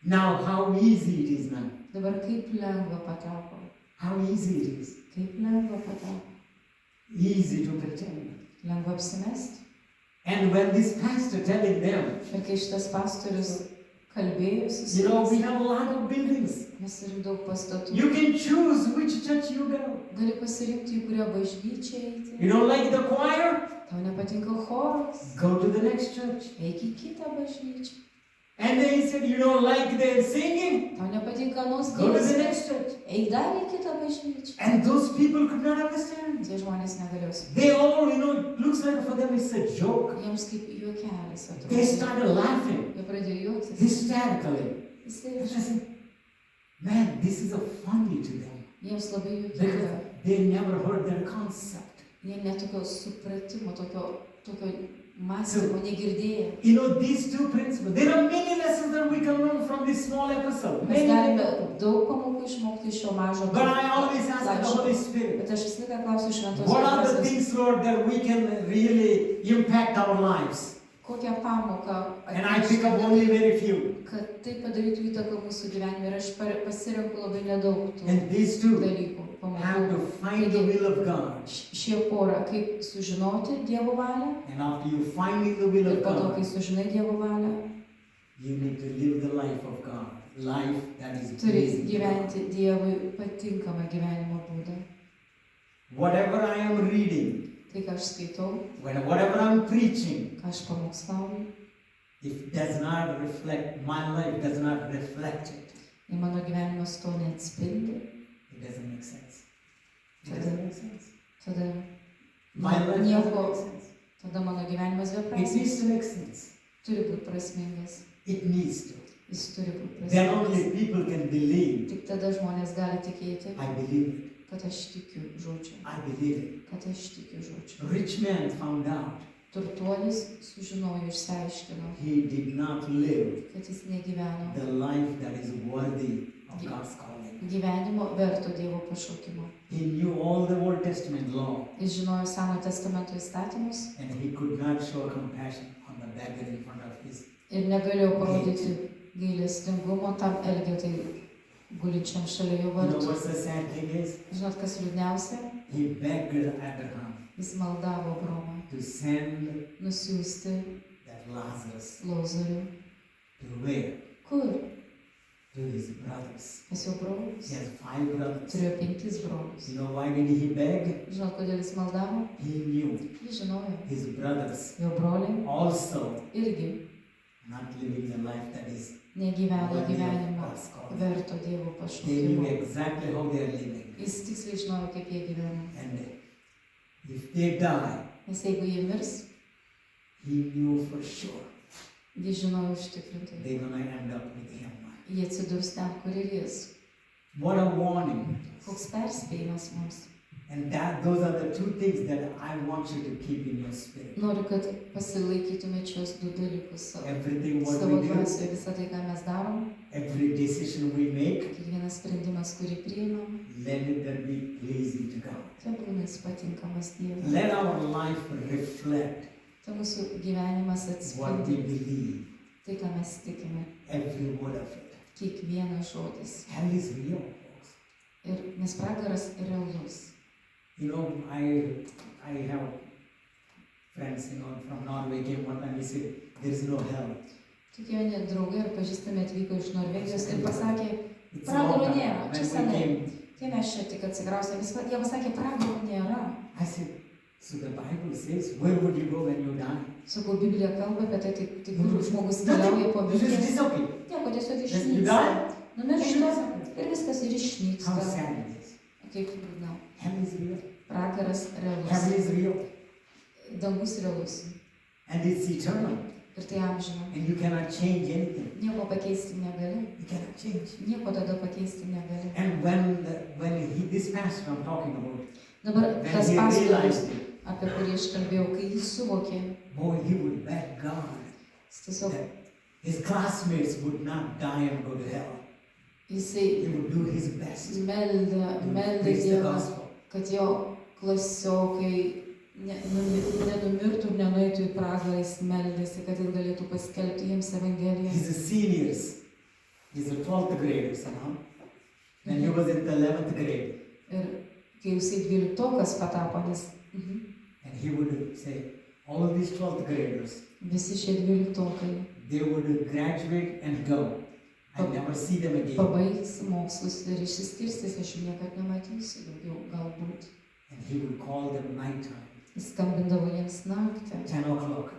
Now, how easy it is now. Dabar kaip lengva patapo. How easy it is. Kaip lengva patapo. Easy to pretend. Lengva apsimesti. And when this pastor telling them, Ir kai šitas pastorius kalbėjusi su we jais, have a lot of buildings. mes turim daug pastatų. You can choose which church you go. Gali pasirinkti, į kurią bažnyčią eiti. You don't like the choir? Tau nepatinka choras. Go to the next church. Eik į kitą bažnyčią. And then he said, you don't like the singing? Tau nepatinka nors Go to the giesmės. next church. Eik dar į kitą bažnyčią. And those people could not understand. Tie žmonės negalėjo suprasti. They all, it looks like for them it's a joke. Jiems kaip juokelis They atrodo. started laughing Jie pradėjo juoktis. hysterically. Jisai, And I said, man, this is a funny to them. jiems labai Because juokinga. they never heard their concept. Jie netokio supratimo, tokio mąstymo negirdėjo. These two principles. There are many lessons that we can learn from this small episode. Mes Many. galime daug pamokų išmokti iš šio mažo. But I always ask the laiško. Holy Spirit, Bet aš visą laiką klausiu šventos what are the dvasios, things, Lord, that we can really impact our lives? kokią pamoką And I pick up only very few. kad tai padarytų įtaką mūsų gyvenime. Ir aš pasirenku labai nedaug tų And these two dalykų, have to pamokų. find the will of God. Šie pora, kaip sužinoti Dievo valią. And after you finding the will Ir of po to, kai God, sužinai Dievo valią, you need to live the life of God. Life that is turi pleasing to God. gyventi Dievui patinkamą gyvenimo būdą. Whatever I am reading, Tai, ką aš skaitau, whatever I'm preaching, ką aš pamokslauju, if does not reflect, my life does not reflect it, jei mano gyvenimas to neatspindi, it doesn't make sense. It doesn't make sense. tada My life doesn't nieko, make sense. tada mano gyvenimas It beprasmis. needs to make sense. Turi būti prasmingas. It needs to. Jis turi būti Then prasmingas. only people can believe. Tik tada žmonės gali tikėti, I believe it. kad aš tikiu žodžiu. I believe it. Kad aš tikiu žodžiu. Rich man found out Turtuolis sužinojo, išsiaiškino, he did not live kad jis negyveno the life that is worthy of God's calling. gyvenimo verto Dievo pašaukimo. He knew all the Old Testament law, Jis žinojo Seno testamento įstatymus and he could not show compassion on the beggar in front of his. ir negalėjo parodyti gailestingumo tam elgetai gulinčiam šalia jo You know vartų. what's the sad thing is? Žinot, kas liūdniausia? He begged Abraham Jis maldavo Abromą to send nusiųsti that Lazarus Lozorių. to where? Kur? To his brothers. Pas jo brolius. He has 5 brothers. Turėjo 5 brolius. You know why did he beg? Žinot, kodėl jis maldavo? He knew Jis žinojo. his brothers Jo broliai also irgi not living the life that is negyveno worthy of gyvenimą God's calling. verto Dievo They pašaukimo. knew exactly how they are living. Jis tiksliai žinojo, kaip jie gyvena. And if they die, Nes jeigu jie mirs, he knew for sure jis žinojo užtikrintai. they're going to end up with him. Jie atsidurs ten, kur ir jis. What a warning. Koks perspėjimas mums. And those are the 2 things that I want you to keep in your spirit. Noriu, kad pasilaikytumėt šios 2 dalykus savo. Everything what Savo we do, dvasioje visą tai, ką mes darom, every decision we make, kiekvienas sprendimas, kurį priimam, let it then be pleasing to God. tai būna jis patinkamas Dievui. Let our life reflect Tai mūsų gyvenimas what atspindi we believe, tai, ką mes tikime. every word of it. Kiekvienas žodis. Hell is real, folks. Ir nes pragaras realus. You know, I have friends, from Norway came one time, he said, there is no hell. Tokie vieni draugai ir pažįstami atvyko iš Norvegijos ir pasakė, It's a long pragaro time. nėra, čia When we senai. came, Tai mes čia tik atsikrausėm, jie pasakė, pragaro nėra. I said, so the Bible says, where would you go when you die? Sakau, Biblija kalba apie tai, tai kur žmogus keliauja po You just mirties. disappear. Nieko tiesiog You išnyksta. die? Numiršta ir viskas ir How išnyksta. sad it is. Kaip liūdna. Hell is real. Pragaras Heaven realus. is real. Dangus realus. And it's eternal. Ir tai amžina. And you cannot change anything. Nieko pakeisti negali. You cannot change. Nieko tada pakeisti negali. And when this pastor I'm talking about, Dabar when tas he pastorius, realized it, apie kurį aš kalbėjau, kai jis suvokė, boy, he would beg God jis tiesiog, that his classmates would not die and go to hell. jisai He would do his best to meldė preach the Dievą, gospel. kad jo klasiokai nenumirtų ir nenueitų į pragarą, jis meldėsi, kad jis galėtų paskelbti jiems Evangeliją. His seniors, he's a 12th graders, and he was in the 11th grade. Ir kai jisai 12-okas patapo, nes And he would say, all these 12th graders, visi šie 12-okai they would graduate and go. I never see them again. pabaigs mokslus ir išsiskirstys, aš jų niekad nematysiu daugiau, galbūt. And he would call them nighttime, Jis skambindavo jiems naktį, 10 o'clock,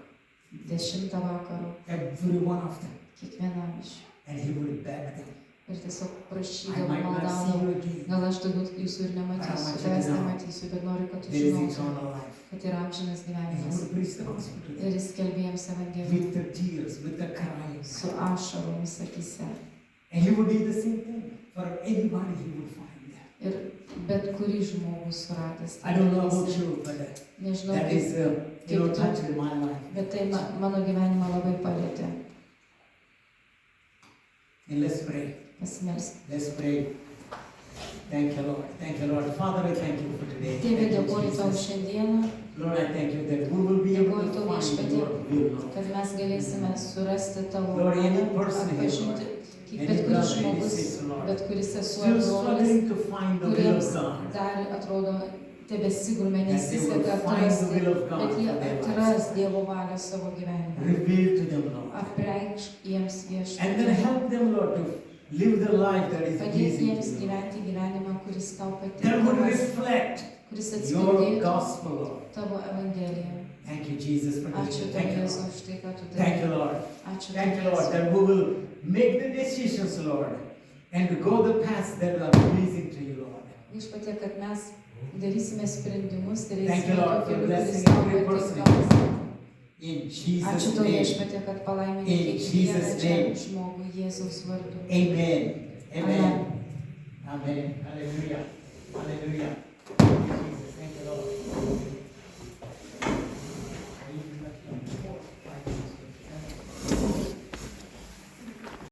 10 vakaro, every one of them. kiekvienam iš jų. And he would beg them, Ir tiesiog I prašydavo, might not see maldavo, you again. gal aš daugiau jūsų ir nematysiu, tavęs nematysiu, bet noriu, kad tu There is žinotum, eternal life. kad yra amžinas And he gyvenimas. would preach the gospel to Ir them jis skelbė jiems Evangeliją with the tears, with the crying. su ašaromis akise. And he would do the same thing for anybody he would find. Ir bet kurį žmogų suradęs. I don't know about you, but Nežinau, that kaip, is, touched my life. bet tai mano gyvenimą labai palėtė. And let's pray. Pasimelsk. Let's pray. Thank you, Lord. Thank you, Lord. Father, I thank you for today. Tėve, Thank you, dėkoju tau Jesus. šiandieną, Lord, I thank you that we will be able Dėkoju to tau, find Viešpatie, your will, Lord. kad mes galėsime surasti tavo Lord, any valią, person here, atpažinti, Any bet kuris brother, any žmogus, sister, Lord, bet kuris sesuo still ar brolis, struggling to find the will kuriems of God. dar atrodo tebesigurme, That they nesiseka will find the atrasti, will of God bet for jie their atras lives. Dievo valią savo gyvenime. Reveal to them, Lord. Apreikšk jiems And then viešpatį. help them, Lord, to live the life that is Padėk pleasing jiems to you. gyventi gyvenimą, kuris tau That would patinka, reflect kuris your atspindėtų gospel, Lord. tavo Evangeliją. Thank you, Jesus, for Ačiū this. tau, Thank you, Jėzau, Lord. už tai, ką tu Thank you, darai. Lord. Ačiū tau, Thank you, Lord, Jėzau. that we will make the decisions, Lord, and to go the paths that are pleasing to you, Lord. Viešpatie, kad mes darysime sprendimus ir Thank you, eisime Lord, tuo for keliu, kuris blessing tau every person patinka. In Ačiū Jesus' tau, name. Viešpatie, kad palaimini In kiekvieną Jesus' čia name. žmogų Jėzaus vardu. Amen. Amen. Amen. Amen. Hallelujah. Hallelujah.